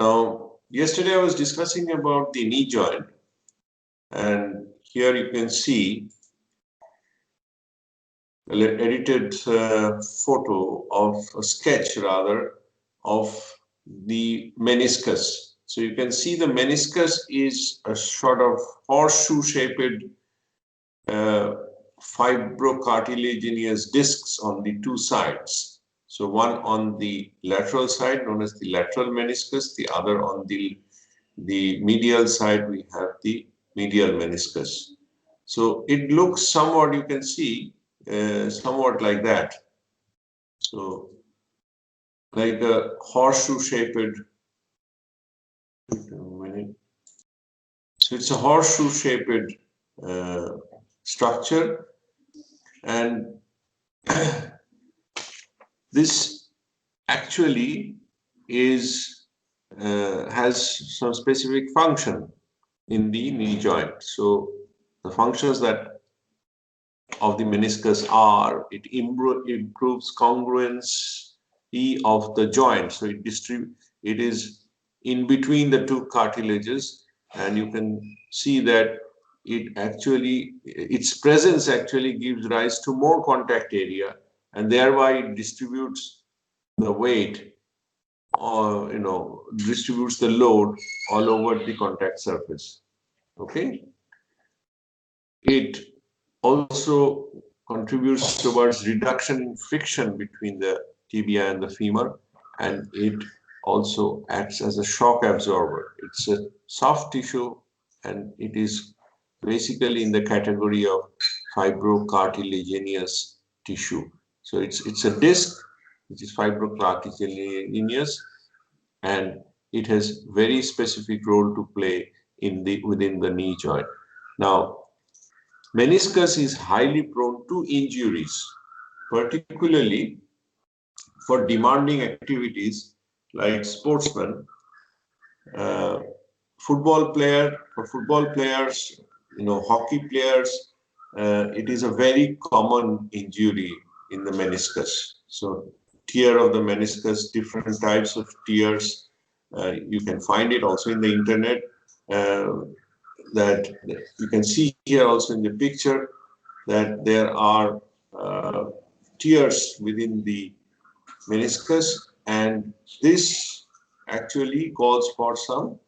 Now, yesterday I was discussing about the knee joint, and here you can see an edited photo of a sketch rather of the meniscus. So you can see the meniscus is a sort of horseshoe-shaped fibrocartilaginous discs on the two sides. So one on the lateral side, known as the lateral meniscus, the other on the medial side, we have the medial meniscus. So it looks somewhat, you can see, somewhat like that. So like a horseshoe-shaped, so it's a horseshoe-shaped structure, and this actually is has some specific function in the knee joint. So the functions that of the meniscus are, it improves congruence of the joint. So it is in between the two cartilages, and you can see that its presence actually gives rise to more contact area, and thereby it distributes the weight, or distributes the load all over the contact surface. Okay, it also contributes towards reduction in friction between the tibia and the femur, and it also acts as a shock absorber. It's a soft tissue, and it is basically in the category of fibrocartilaginous tissue. So it's a disc which is fibrocartilaginous, and it has very specific role to play within the knee joint. Now, meniscus is highly prone to injuries, particularly for demanding activities like sportsmen, uh, football players, hockey players. It is a very common injury in the meniscus. So tear of the meniscus, different types of tears. You can find it also in the internet. That you can see here also in the picture that there are tears within the meniscus, and this actually calls for some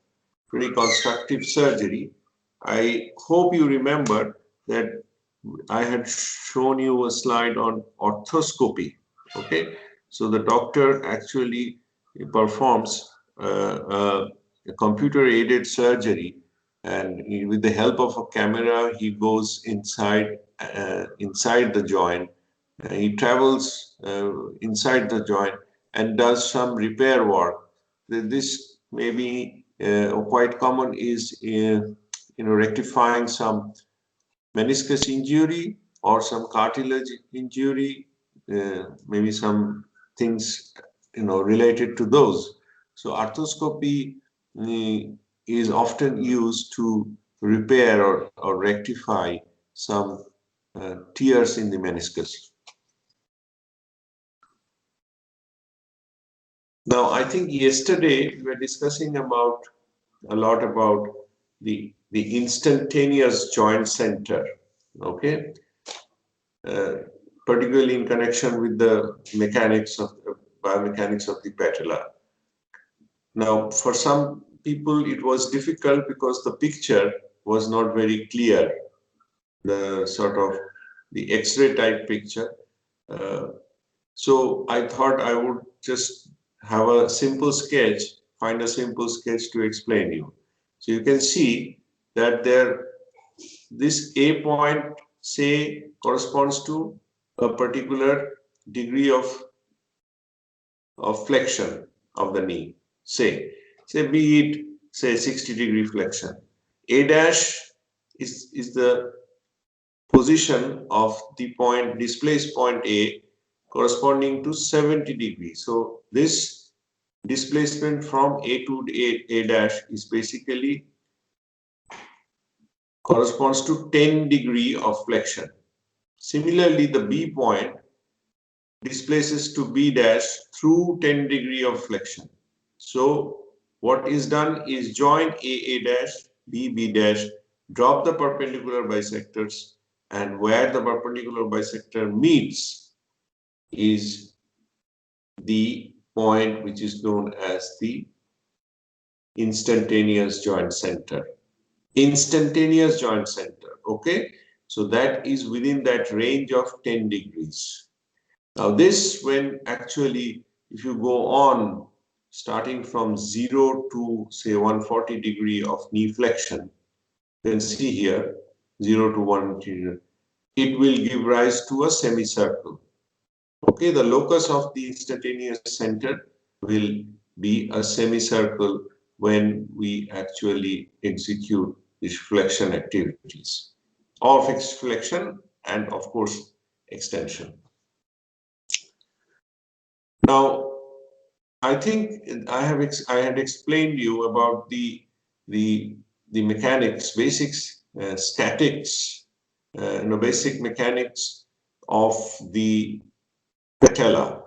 reconstructive surgery. I hope you remember that I had shown you a slide on arthroscopy. Okay, so the doctor actually performs a computer-aided surgery, and with the help of a camera, he goes inside the joint. He travels inside the joint and does some repair work. This may be quite common, is rectifying some meniscus injury or some cartilage injury, maybe some things related to those. So arthroscopy is often used to repair or rectify some tears in the meniscus. Now, I think yesterday we were discussing a lot about the instantaneous joint center, okay, particularly in connection with the biomechanics of the patella. Now, for some people, it was difficult because the picture was not very clear, the sort of the X-ray type picture. So I thought I would just have a simple sketch, find a simple sketch to explain you. So you can see that this A point, say, corresponds to a particular degree of flexion of the knee. Say be it, say, 60-degree flexion. A dash is the position of the point, displaced point A, corresponding to 70 degrees. So this displacement from A to A dash is basically corresponds to 10 degree of flexion. Similarly, the B point displaces to B dash through 10 degree of flexion. So what is done is join AA dash, BB dash, drop the perpendicular bisectors, and where the perpendicular bisector meets is the point which is known as the instantaneous joint center. Instantaneous joint center, okay? So that is within that range of 10 degrees. Now this, when actually, if you go on starting from 0 to say 140 degree of knee flexion, you can see here 0 to 140, it will give rise to a semicircle. Okay, the locus of the instantaneous center will be a semicircle when we actually execute these flexion activities, or fixed flexion and of course extension. Now, I think I had explained you about the mechanics, basics, statics, basic mechanics of the patella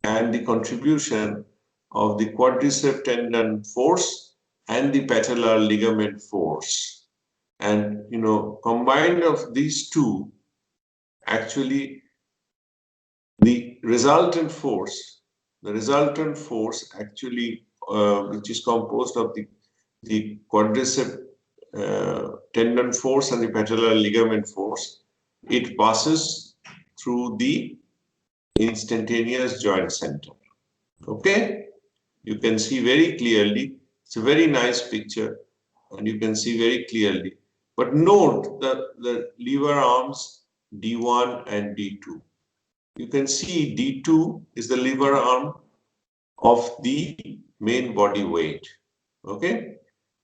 and the contribution of the quadriceps tendon force and the patellar ligament force. And combined of these two, actually the resultant force actually, which is composed of the quadriceps tendon force and the patellar ligament force, it passes through the instantaneous joint center. Okay, you can see very clearly. It's a very nice picture, and you can see very clearly. But note the lever arms D1 and D2. You can see D2 is the lever arm of the main body weight. Okay,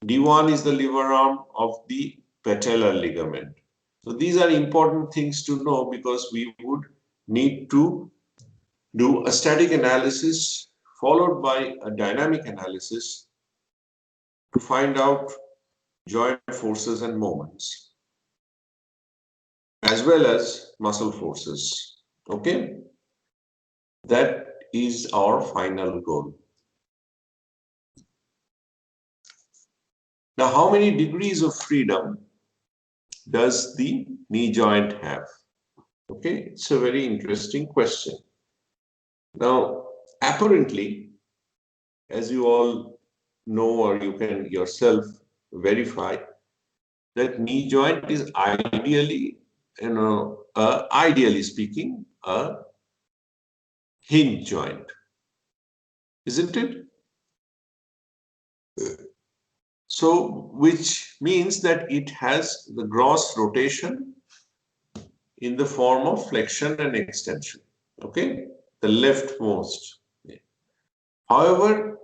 D1 is the lever arm of the patellar ligament. So these are important things to know, because we would need to do a static analysis followed by a dynamic analysis to find out joint forces and moments, as well as muscle forces. Okay, that is our final goal. Now, how many degrees of freedom does the knee joint have? Okay, it's a very interesting question. Now, apparently, as you all know, or you can yourself verify, that knee joint is ideally, ideally speaking, a hinge joint, isn't it? So, which means that it has the gross rotation in the form of flexion and extension. Okay, the leftmost. However,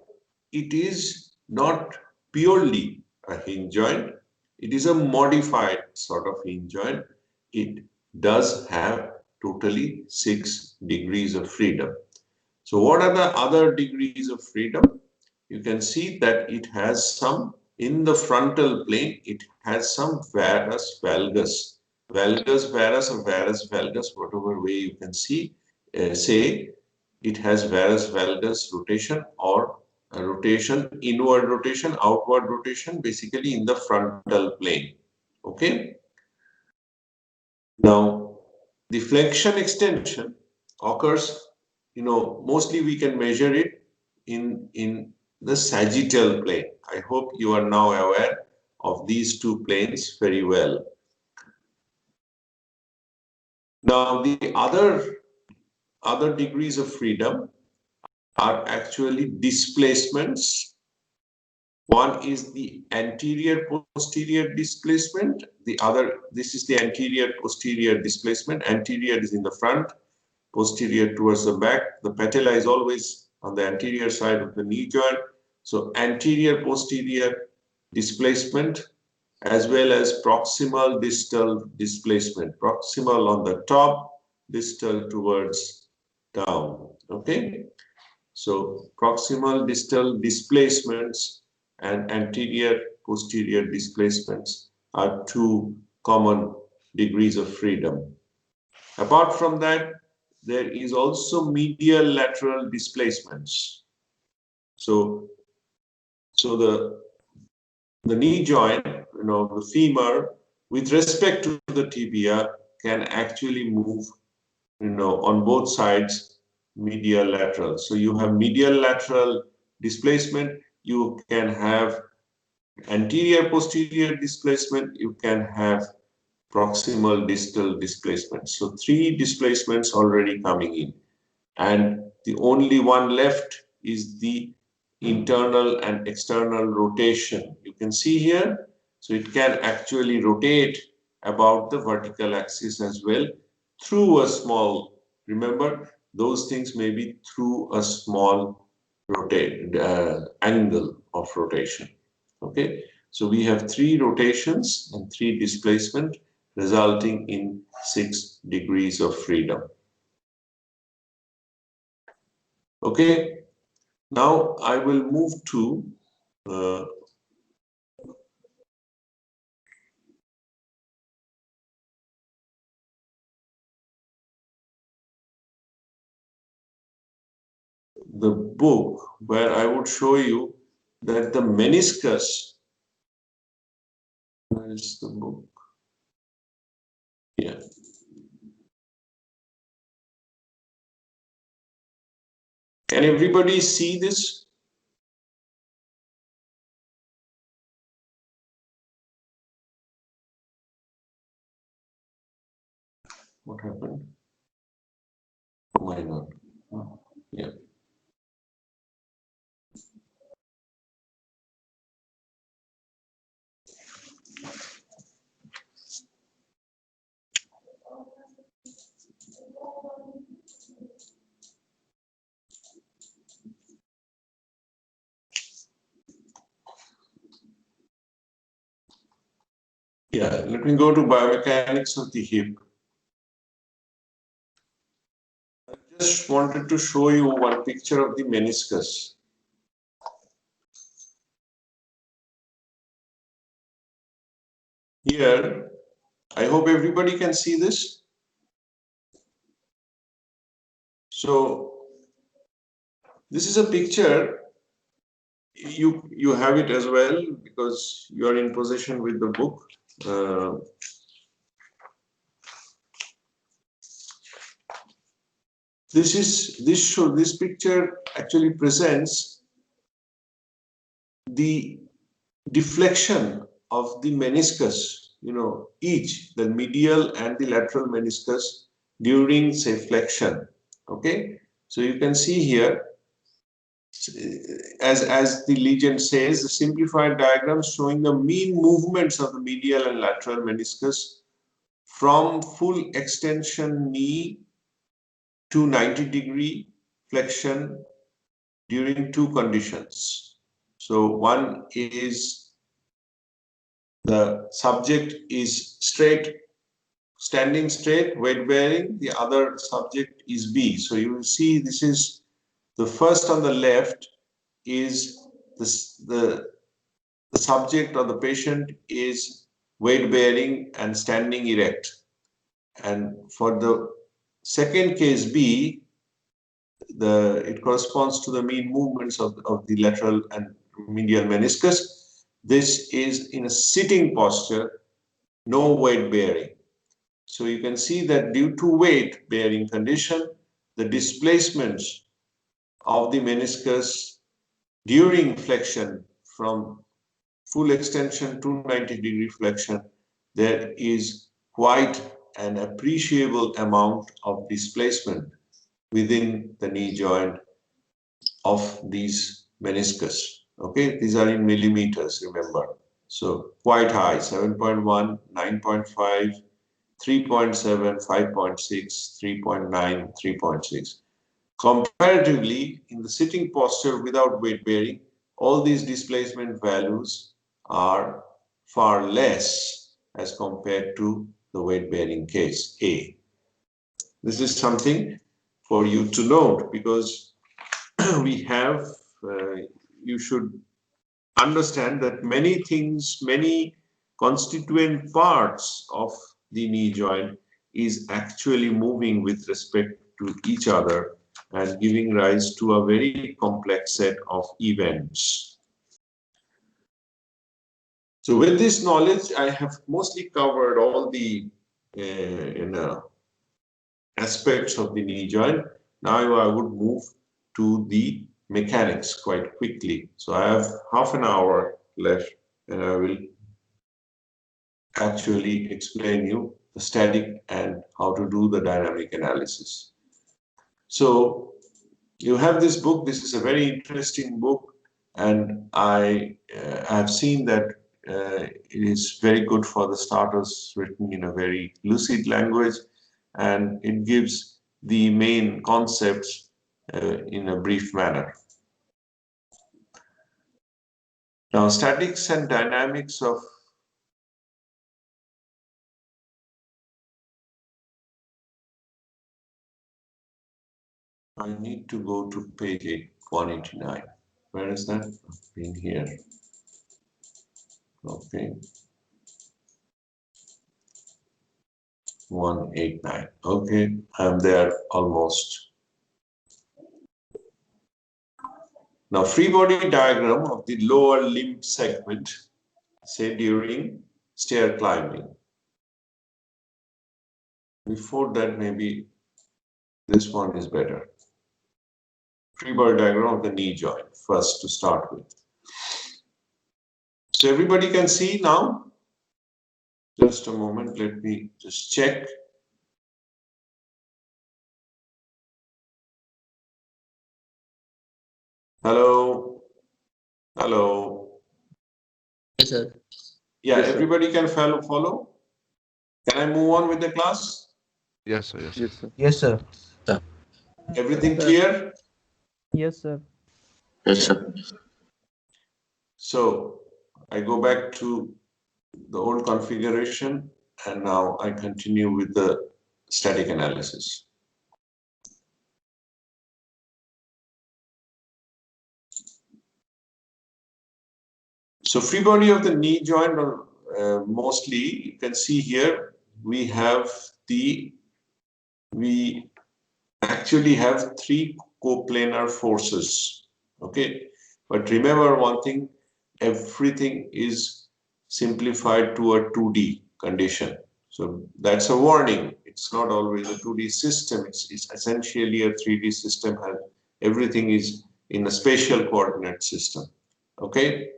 it is not purely a hinge joint. It is a modified sort of hinge joint. It does have totally 6 degrees of freedom. So what are the other degrees of freedom? You can see that it has some, in the frontal plane, it has some varus valgus. Valgus varus or varus valgus, whatever way you can see, say it has varus valgus rotation, or a rotation, inward rotation, outward rotation, basically in the frontal plane. Okay. Now, the flexion extension occurs, mostly we can measure it in the sagittal plane. I hope you are now aware of these two planes very well. Now, the other degrees of freedom are actually displacements. One is the anterior posterior displacement. This is the anterior posterior displacement. Anterior is in the front, posterior towards the back. The patella is always on the anterior side of the knee joint. So anterior posterior displacement, as well as proximal distal displacement. Proximal on the top, distal towards down. Okay. So proximal distal displacements and anterior posterior displacements are two common degrees of freedom. Apart from that, there is also medial lateral displacements. So So the knee joint, the femur, with respect to the tibia, can actually move, on both sides, medial lateral. So you have medial lateral displacement, you can have anterior posterior displacement, you can have proximal distal displacement. So 3 displacements already coming in, and the only one left is the internal and external rotation. You can see here, so it can actually rotate about the vertical axis as well through a small, remember, those things may be through a small angle of rotation. Okay, so we have 3 rotations and 3 displacement, resulting in 6 degrees of freedom. Okay, now I will move to the book, where I would show you that the meniscus, where is the book? Yeah. Can everybody see this? What happened? Oh my God. Yeah. Yeah, let me go to biomechanics of the hip. I just wanted to show you one picture of the meniscus. Here, I hope everybody can see this. So, this is a picture. You have it as well because you are in possession with the book. This picture actually presents the deflection of the meniscus, each the medial and the lateral meniscus during, say, flexion. Okay, so you can see here, as the legend says, the simplified diagram showing the mean movements of the medial and lateral meniscus from full extension knee to 90-degree flexion during 2 conditions. So one is the subject is straight, standing straight, weight bearing. The other subject is B. So you will see this is the first on the left is the subject or the patient is weight bearing and standing erect. And for the second case B, it corresponds to the mean movements of the lateral and medial meniscus. This is in a sitting posture, no weight bearing. So you can see that due to weight bearing condition, the displacements of the meniscus during flexion from full extension to 90-degree flexion, there is quite an appreciable amount of displacement within the knee joint of these meniscus. Okay, these are in millimeters, remember. So quite high, 7.1, 9.5, 3.7, 5.6, 3.9, 3.6. Comparatively, in the sitting posture without weight bearing, all these displacement values are far less as compared to the weight bearing case A. This is something for you to note because we have, you should understand that many things, many constituent parts of the knee joint is actually moving with respect to each other and giving rise to a very complex set of events. So with this knowledge, I have mostly covered all the aspects of the knee joint. Now I would move to the mechanics quite quickly. So I have half an hour left, and I will actually explain you the static and how to do the dynamic analysis. So you have this book. This is a very interesting book, and I have seen that it is very good for the starters, written in a very lucid language, and it gives the main concepts in a brief manner. Now, statics and dynamics of I need to go to page 189. Where is that? In here. Okay. 189. Okay, I'm there almost. Now, free body diagram of the lower limb segment, say during stair climbing. Before that, maybe this one is better. Free body diagram of the knee joint, first to start with. So everybody can see now? Just a moment, let me just check. Hello? Hello? Yes, sir. Yeah, Yes, sir. everybody can follow? Can I move on with the class? Yes, sir. Yes, sir. Yes, sir. Yes, sir. Everything Sir. clear? Yes, sir. Yes, sir. So I go back to the old configuration, and now I continue with the static analysis. So free body of the knee joint, mostly you can see here we actually have three coplanar forces. Okay, but remember one thing: everything is simplified to a 2D condition. So that's a warning. It's not always a 2D system. It's essentially a 3D system, and everything is in a spatial coordinate system. Okay.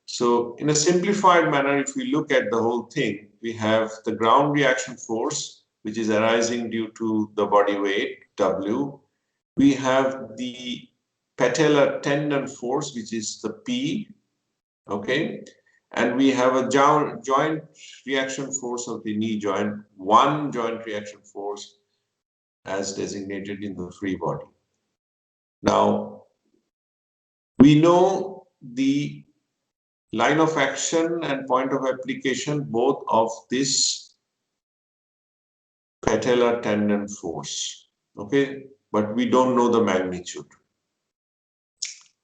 So in a simplified manner, if we look at the whole thing, we have the ground reaction force, which is arising due to the body weight, W. We have the patellar tendon force, which is the P, okay? And we have a joint reaction force of the knee joint, one joint reaction force as designated in the free body. Now, we know the line of action and point of application both of this patellar tendon force, okay? But we don't know the magnitude.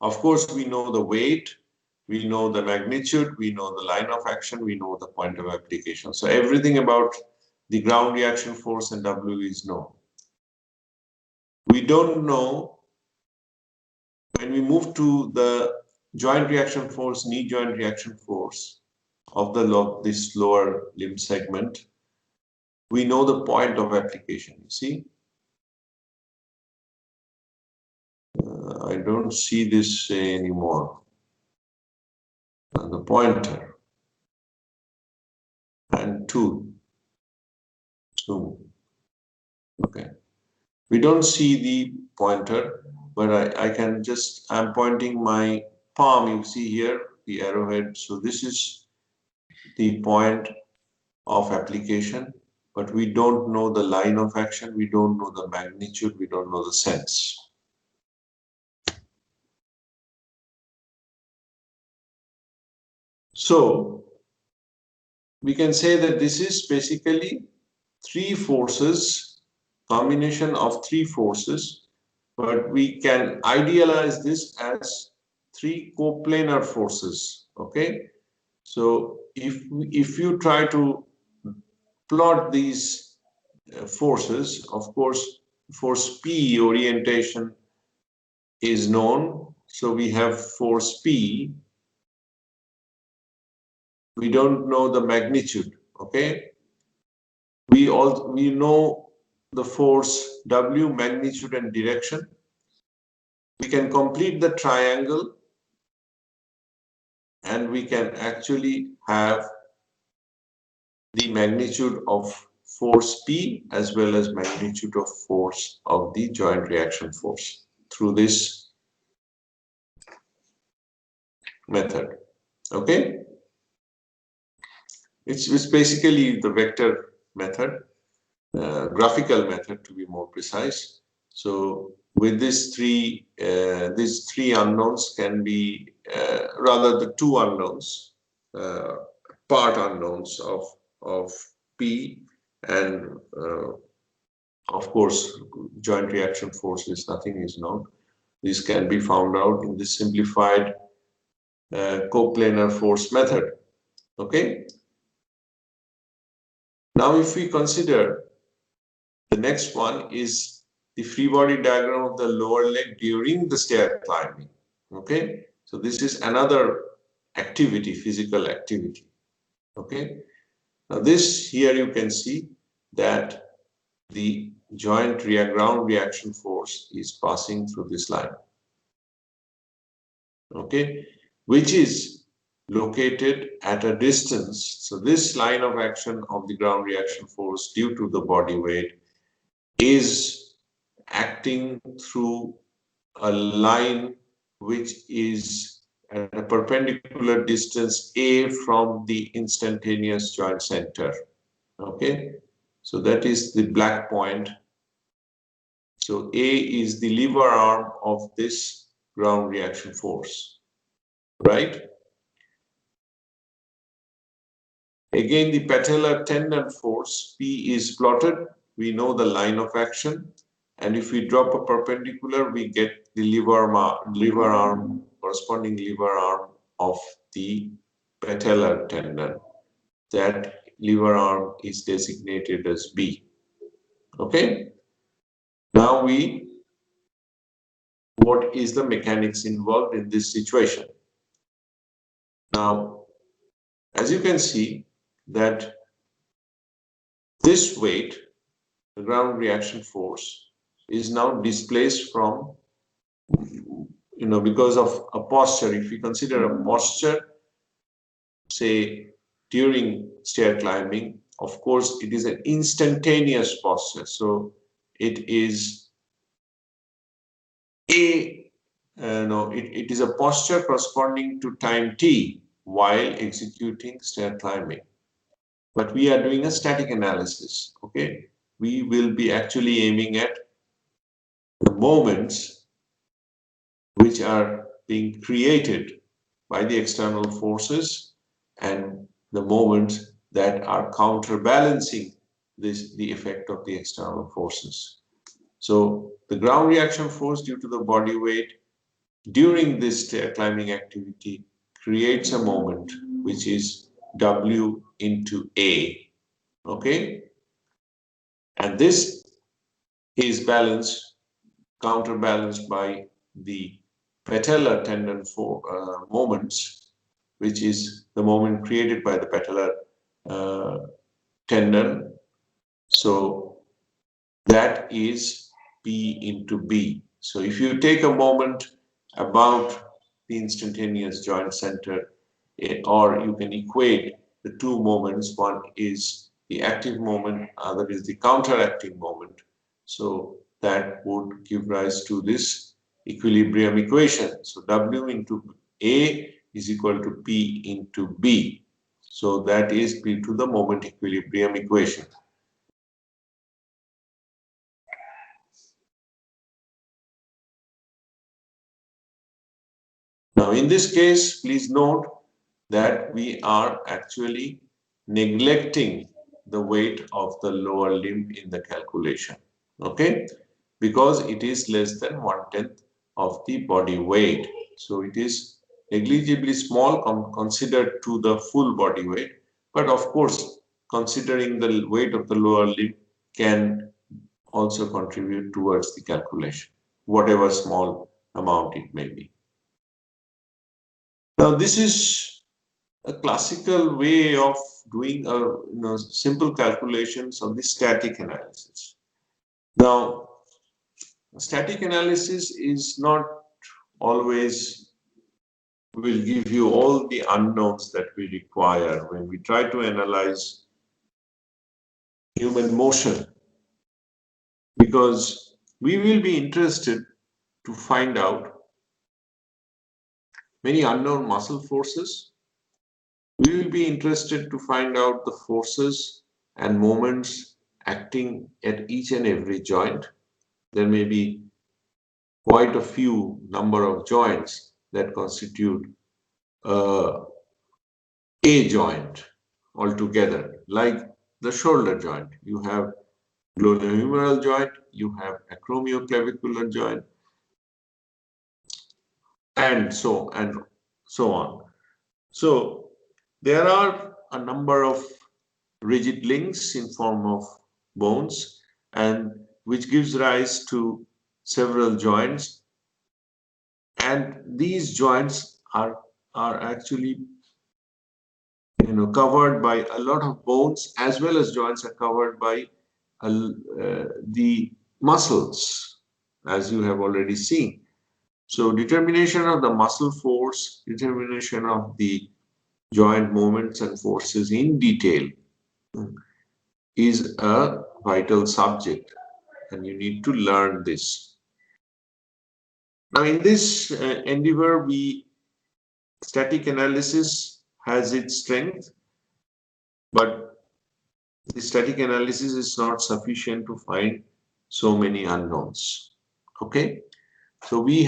Of course, we know the weight, we know the magnitude, we know the line of action, we know the point of application. So everything about the ground reaction force and W is known. We don't know, when we move to the joint reaction force, knee joint reaction force of this lower limb segment, we know the point of application. You see, I don't see this anymore. The pointer and two. Okay. We don't see the pointer, but I can just, I'm pointing my palm, you see here, the arrowhead. So this is the point of application, but we don't know the line of action, we don't know the magnitude, we don't know the sense. So we can say that this is basically three forces, combination of three forces, but we can idealize this as three coplanar forces. Okay, so if you try to plot these forces, of course, force P orientation is known. So we have force P we don't know the magnitude. Okay, we know the force W, magnitude and direction. We can complete the triangle and we can actually have the magnitude of force P as well as magnitude of force of the joint reaction force through this method. Okay, it's basically the vector method, graphical method to be more precise. So with these three unknowns can be rather the two unknowns, part unknowns of P, and of course joint reaction forces, nothing is known. This can be found out in the simplified coplanar force method. Okay, now if we consider the next one is the free body diagram of the lower leg during the stair climbing. Okay, so this is another activity, physical activity. Okay, now this here you can see that the joint ground reaction force is passing through this line. Okay, which is located at a distance. So this line of action of the ground reaction force due to the body weight is acting through a line which is at a perpendicular distance A from the instantaneous joint center. Okay, so that is the black point. So A is the lever arm of this ground reaction force, right? Again, the patellar tendon force P is plotted. We know the line of action, and if we drop a perpendicular, we get the lever arm, corresponding lever arm of the patellar tendon. That lever arm is designated as B. Okay. Now what is the mechanics involved in this situation? Now, as you can see that this weight, the ground reaction force, is now displaced from, because of a posture. If we consider a posture, say during stair climbing, of course it is an instantaneous posture. So it is it is a posture corresponding to time t while executing stair climbing. But we are doing a static analysis. Okay, we will be actually aiming at the moments which are being created by the external forces and the moments that are counterbalancing the effect of the external forces. So the ground reaction force due to the body weight during this stair climbing activity creates a moment which is W into A. Okay, and this is counterbalanced by the patellar tendon moments, which is the moment created by the patellar tendon. So that is P into B. So if you take a moment about the instantaneous joint center, or you can equate the two moments, one is the active moment, other is the counteracting moment. So that would give rise to this equilibrium equation. So W into A is equal to P into B. So that is P to the moment equilibrium equation. Now in this case, please note that we are actually neglecting the weight of the lower limb in the calculation. Okay, because it is less than 1/10 of the body weight. So it is negligibly small considered to the full body weight. But of course, considering the weight of the lower limb can also contribute towards the calculation, whatever small amount it may be. Now this is a classical way of doing a simple calculations of the static analysis. Now, static analysis is not always will give you all the unknowns that we require when we try to analyze human motion, because we will be interested to find out many unknown muscle forces. We will be interested to find out the forces and moments acting at each and every joint. There may be quite a few number of joints that constitute a joint altogether, like the shoulder joint. You have glenohumeral joint, you have acromioclavicular joint, and so on. So there are a number of rigid links in form of bones, and which gives rise to several joints, and these joints are actually covered by a lot of bones, as well as joints are covered by the muscles, as you have already seen. So determination of the muscle force, determination of the joint movements and forces in detail is a vital subject, and you need to learn this. Now, in this endeavor, static analysis has its strength, but the static analysis is not sufficient to find so many unknowns. Okay, so we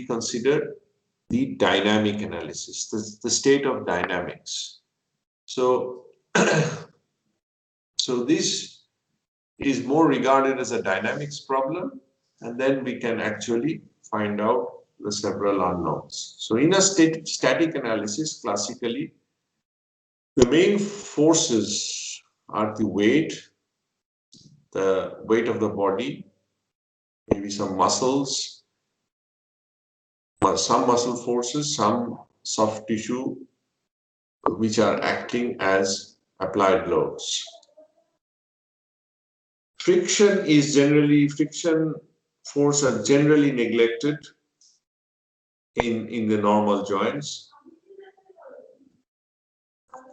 consider the dynamic analysis, the state of dynamics. So, so this is more regarded as a dynamics problem, and then we can actually find out the several unknowns. So in a static analysis, classically, the main forces are the weight of the body, maybe some muscles, some muscle forces, some soft tissue, which are acting as applied loads. Friction force are generally neglected in the normal joints.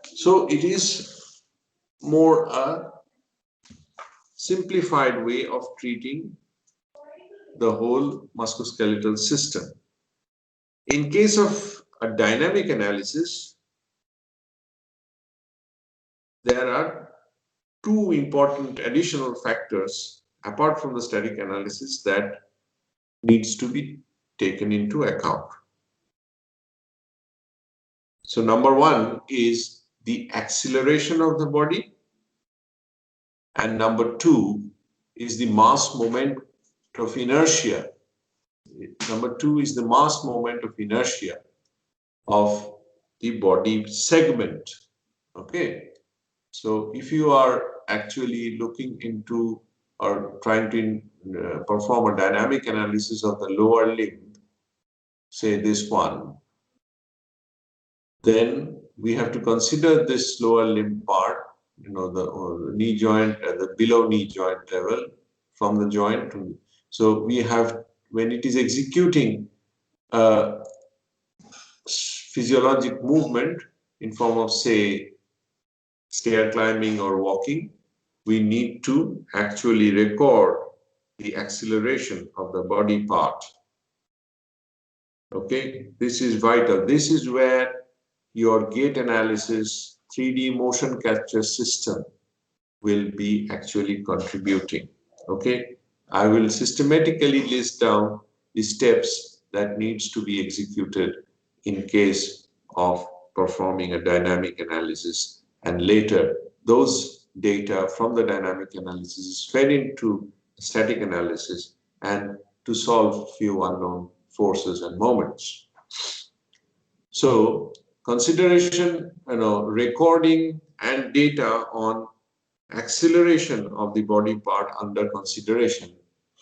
So it is more a simplified way of treating the whole musculoskeletal system. In case of a dynamic analysis, there are two important additional factors apart from the static analysis that needs to be taken into account. So number one is the acceleration of the body, and number two is the mass moment of inertia. Number two is the mass moment of inertia of the body segment. Okay, so if you are actually looking into or trying to perform a dynamic analysis of the lower limb, say this one, then we have to consider this lower limb part, the knee joint at the below knee joint level from the joint. So we have, when it is executing a physiologic movement in form of, say, stair climbing or walking, we need to actually record the acceleration of the body part. Okay, this is vital. This is where your gait analysis 3D motion capture system will be actually contributing. Okay, I will systematically list down the steps that needs to be executed in case of performing a dynamic analysis, and later those data from the dynamic analysis is fed into static analysis and to solve few unknown forces and moments. So consideration, recording and data on acceleration of the body part under consideration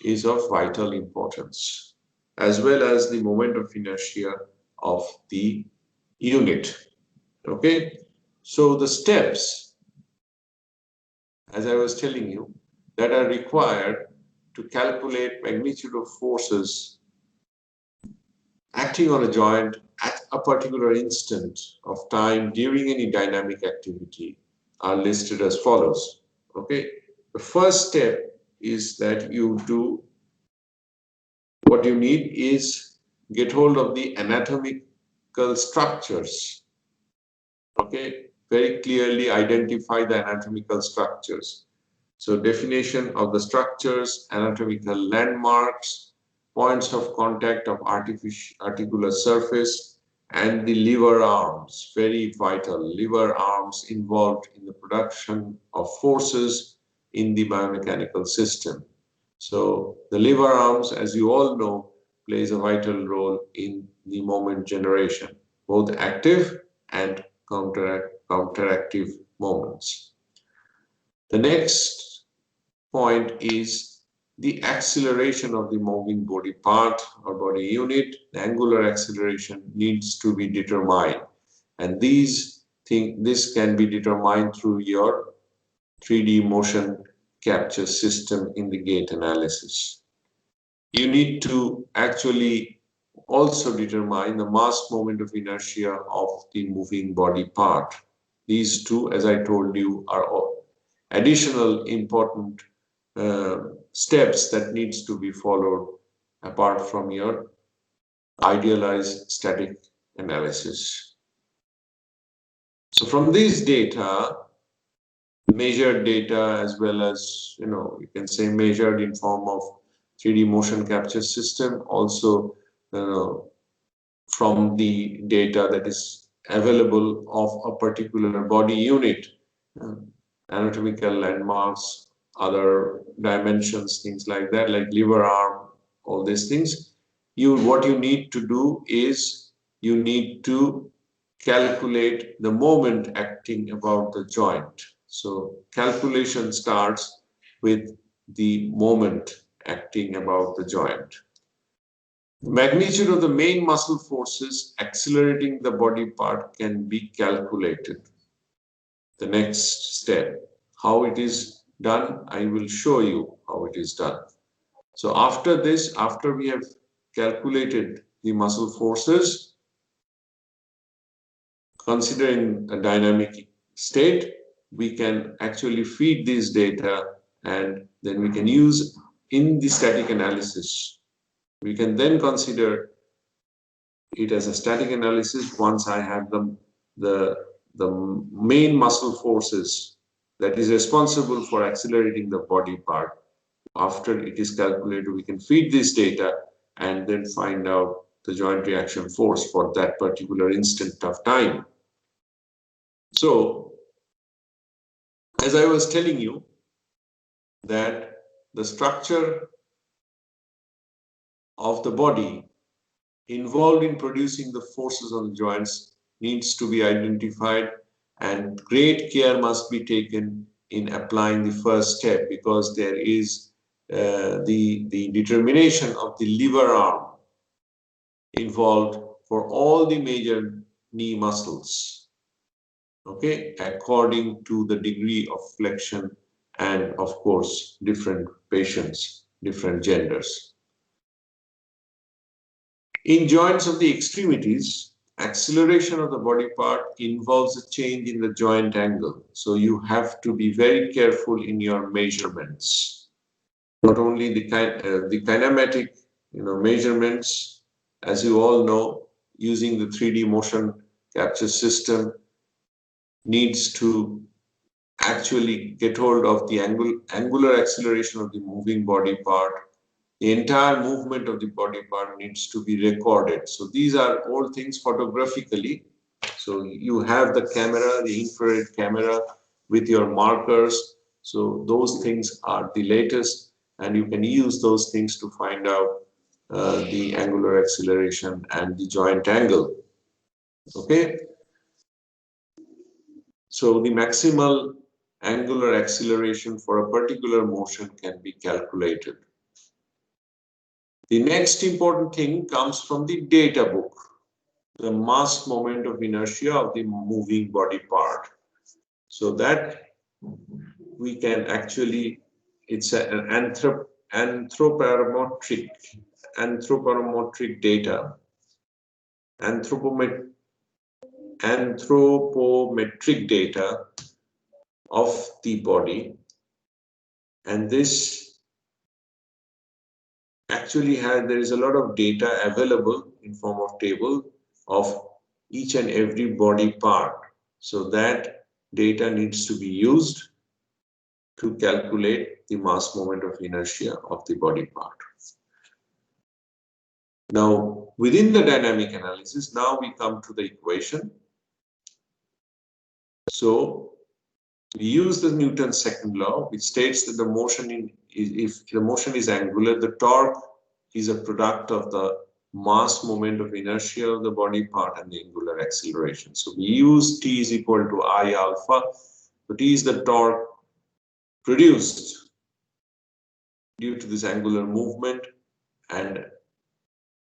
is of vital importance, as well as the moment of inertia of the unit. Okay, so the steps, as I was telling you, that are required to calculate magnitude of forces acting on a joint at a particular instant of time during any dynamic activity are listed as follows. Okay, the first step is that you do what you need is get hold of the anatomical structures. Okay, very clearly identify the anatomical structures. So definition of the structures, anatomical landmarks, points of contact of articular surface, and the lever arms, very vital, lever arms involved in the production of forces in the biomechanical system. So the lever arms, as you all know, plays a vital role in the moment generation, both active and counteractive moments. The next point is the acceleration of the moving body part or body unit. The angular acceleration needs to be determined, and this can be determined through your 3D motion capture system in the gate analysis. You need to actually also determine the mass moment of inertia of the moving body part. These two, as I told you, are additional important steps that needs to be followed apart from your idealized static analysis. So from these data, measured data, as well as, you can say measured in form of 3D motion capture system, also from the data that is available of a particular body unit, uh, anatomical landmarks, other dimensions, things like that, like liver arm, all these things. What you need to do is you need to calculate the moment acting about the joint. So calculation starts with the moment acting about the joint. The magnitude of the main muscle forces accelerating the body part can be calculated. The next step, how it is done, I will show you how it is done. So after this, after we have calculated the muscle forces, considering a dynamic state, we can actually feed this data and then we can use in the static analysis. We can then consider it as a static analysis once I have the main muscle forces that is responsible for accelerating the body part. After it is calculated, we can feed this data and then find out the joint reaction force for that particular instant of time. So, as I was telling you, that the structure of the body involved in producing the forces on the joints needs to be identified, and great care must be taken in applying the first step, because there is the determination of the lever arm involved for all the major knee muscles, okay, according to the degree of flexion and, of course, different patients, different genders. In joints of the extremities, acceleration of the body part involves a change in the joint angle. So you have to be very careful in your measurements. Not only the kinematic, measurements, as you all know, using the 3D motion capture system needs to actually get hold of the angular acceleration of the moving body part. The entire movement of the body part needs to be recorded. So these are all things photographically. So you have the camera, the infrared camera with your markers. So those things are the latest, and you can use those things to find out the angular acceleration and the joint angle. Okay. So the maximal angular acceleration for a particular motion can be calculated. The next important thing comes from the data book. the mass moment of inertia of the moving body part. So that we can actually, it's an anthropometric data, anthropometric data of the body, and this actually there is a lot of data available in form of table of each and every body part. So that data needs to be used to calculate the mass moment of inertia of the body part. Now, within the dynamic analysis, now we come to the equation. So we use the Newton's second law, which states that the motion if the motion is angular, the torque is a product of the mass moment of inertia of the body part and the angular acceleration. So we use T is equal to I alpha. So T is the torque produced due to this angular movement, and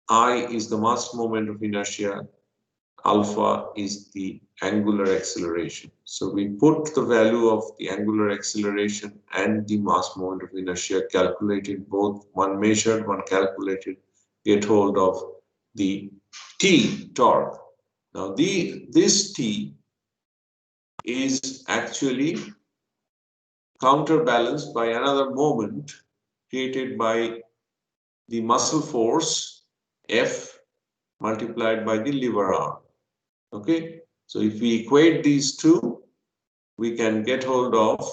I is the mass moment of inertia, alpha is the angular acceleration. So we put the value of the angular acceleration and the mass moment of inertia, calculated both, one measured, one calculated, get hold of the T, torque. Now this T is actually counterbalanced by another moment created by the muscle force F multiplied by the lever arm. Okay, so if we equate these two, we can get hold of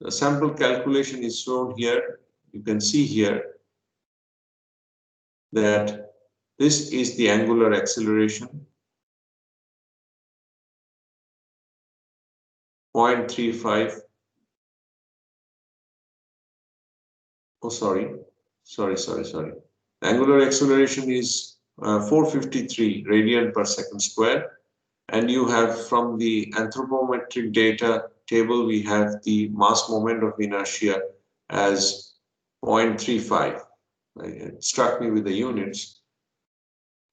the sample calculation is shown here. You can see here that this is the angular acceleration, 0.35. Oh, sorry. Angular acceleration is 453 radian per second square. And you have from the anthropometric data table, we have the mass moment of inertia as 0.35. It struck me with the units.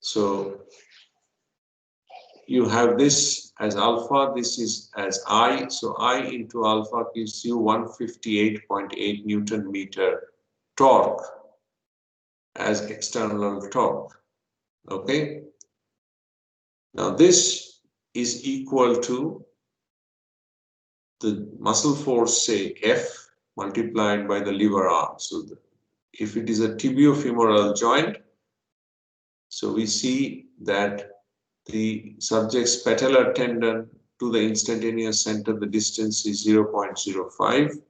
So you have this as alpha, this is as I. So I into alpha gives you 158.8 Newton meter torque as external torque. Okay. Now this is equal to the muscle force, say F, multiplied by the lever arm. So if it is a tibiofemoral joint, so we see that the subject's patellar tendon to the instantaneous center, the distance is 0.05.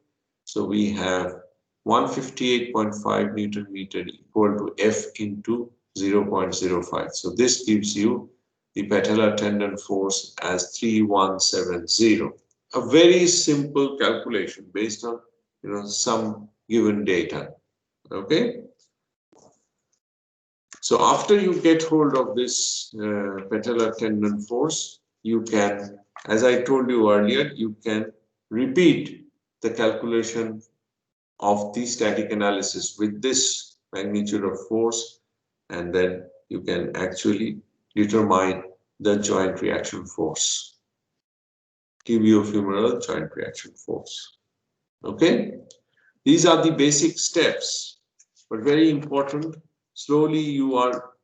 So we have 158.5 Newton meter equal to F into 0.05. So this gives you the patellar tendon force as 3170. A very simple calculation based on some given data. Okay. So after you get hold of this patellar tendon force, you can, as I told you earlier, you can repeat the calculation of the static analysis with this magnitude of force, and then you can actually determine the joint reaction force, tibiofemoral joint reaction force. Okay, these are the basic steps, but very important. Slowly you are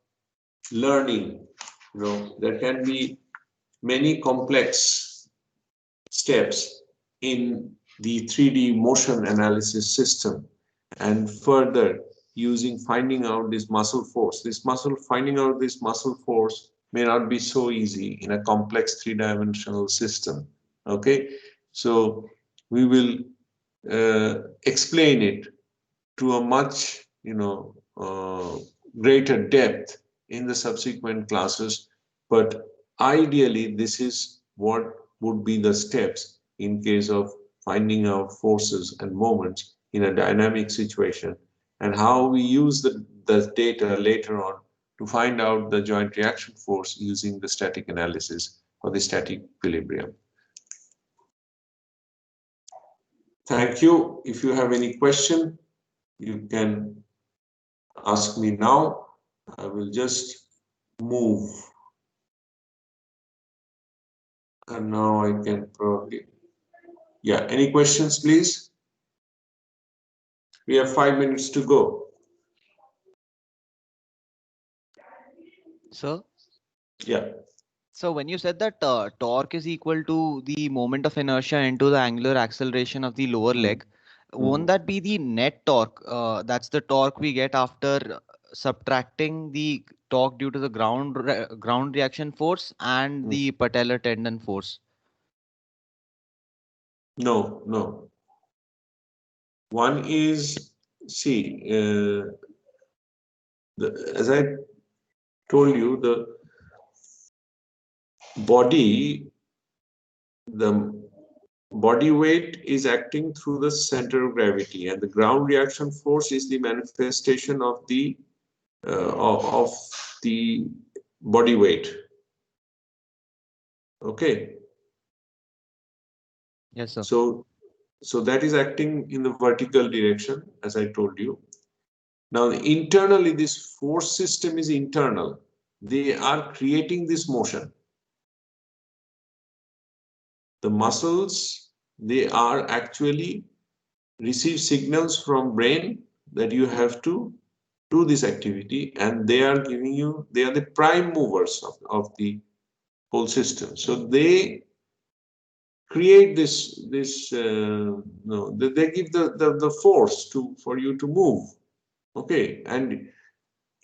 learning. There can be many complex steps in the 3D motion analysis system, and further finding out this muscle force. Finding out this muscle force may not be so easy in a complex three-dimensional system. Okay, so we will explain it to a much greater depth in the subsequent classes, but ideally this is what would be the steps in case of finding out forces and moments in a dynamic situation, and how we use the data later on to find out the joint reaction force using the static analysis or the static equilibrium. Thank you. If you have any question, you can ask me now. I will just move. And now I can probably, yeah, any questions, please? We have 5 minutes to go. Sir, Yeah. so when you said that torque is equal to the moment of inertia into the angular acceleration of the lower leg, won't that be the net torque? That's the torque we get after subtracting the torque due to the ground reaction force and the patellar tendon force. No, no. One is, see, as I told you, the body, the body weight is acting through the center of gravity, and the ground reaction force is the manifestation of the of the body weight. Okay. Yes, sir. So that is acting in the vertical direction, as I told you. Now, internally, this force system is internal. They are creating this motion. The muscles, they are actually receive signals from brain that you have to do this activity, and they are giving you, they are the prime movers of the whole system. So they create this no, they give the force to for you to move. Okay, and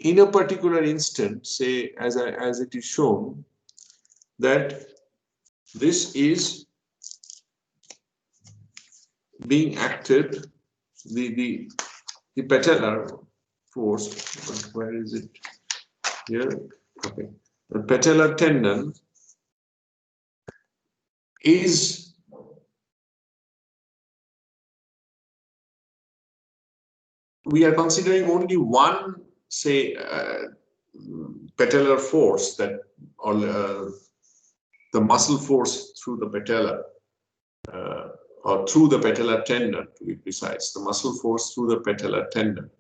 in a particular instant, say as it is shown, that this is being acted, the patellar force, where is it here? Okay, the patellar tendon is we are considering only one, say, patellar force, that or the muscle force through the patella, or through the patellar tendon, to be precise, the muscle force through the patellar tendon,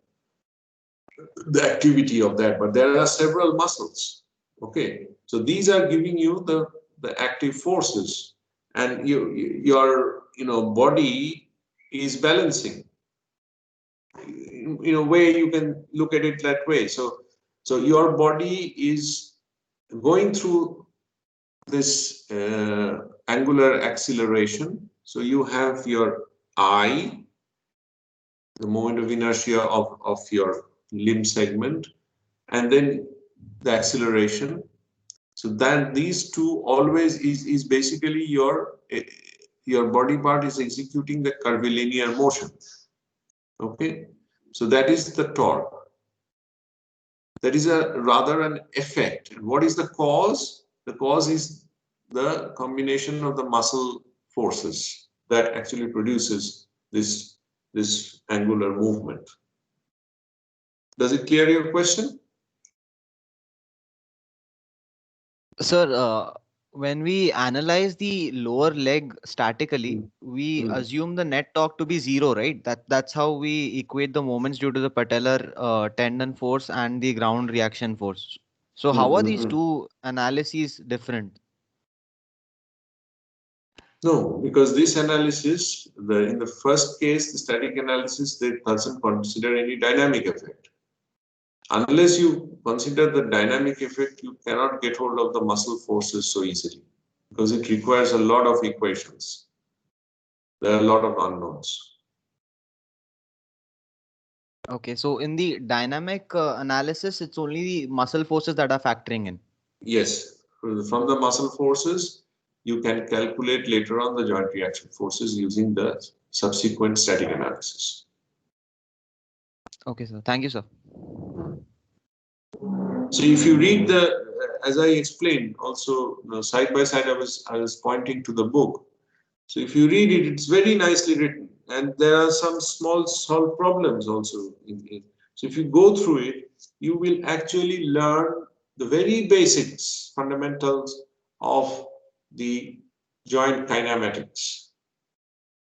the activity of that. But there are several muscles. Okay, so these are giving you the active forces, and your body is balancing. In a way, you can look at it that way. So your body is going through this angular acceleration. So you have your I, the moment of inertia of your limb segment, and then the acceleration. So that these two always is basically your body part is executing the curvilinear motion. Okay, so that is the torque. That is a rather an effect. And what is the cause? The cause is the combination of the muscle forces that actually produces this angular movement. Does it clear your question? Sir, when we analyze the lower leg statically, we assume the net torque to be zero, right? That's how we equate the moments due to the patellar tendon force and the ground reaction force. So how are these two analyses different? No, because this analysis, in the first case, the static analysis, they doesn't consider any dynamic effect. Unless you consider the dynamic effect, you cannot get hold of the muscle forces so easily, because it requires a lot of equations. There are a lot of unknowns. Okay, so in the dynamic analysis, it's only the muscle forces that are factoring in. Yes, from the muscle forces, you can calculate later on the joint reaction forces using the subsequent static analysis. Okay, sir. Thank you, sir. So if you read as I explained, also side by side, I was pointing to the book. So if you read it, it's very nicely written, and there are some small solved problems also in it. So if you go through it, you will actually learn the very basics, fundamentals of the joint kinematics.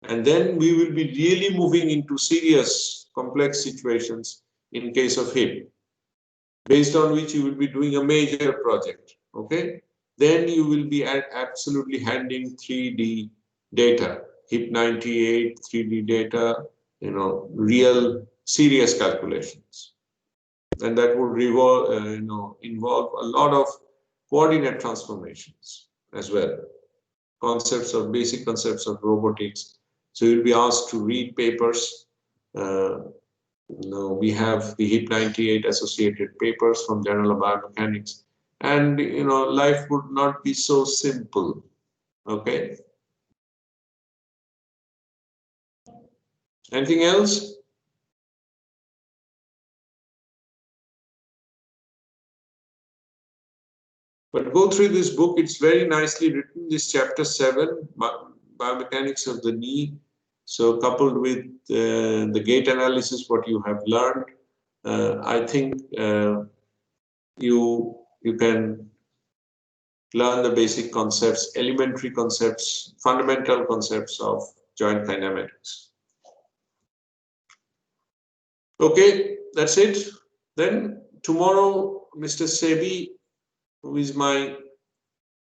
And then we will be really moving into serious, complex situations in case of hip. based on which you will be doing a major project. Okay, then you will be absolutely handling 3D data, HIP98, 3D data, real serious calculations, and that would involve a lot of coordinate transformations as well, basic concepts of robotics. So you'll be asked to read papers. We have the HIP98 associated papers from Journal of Biomechanics, and life would not be so simple. Okay. Anything else? But go through this book. It's very nicely written. This chapter 7, biomechanics of the knee. So coupled with the gait analysis, what you have learned, I think you can learn the basic concepts, elementary concepts, fundamental concepts of joint kinematics. Okay, that's it. Then tomorrow, Mr. Sebi, who is my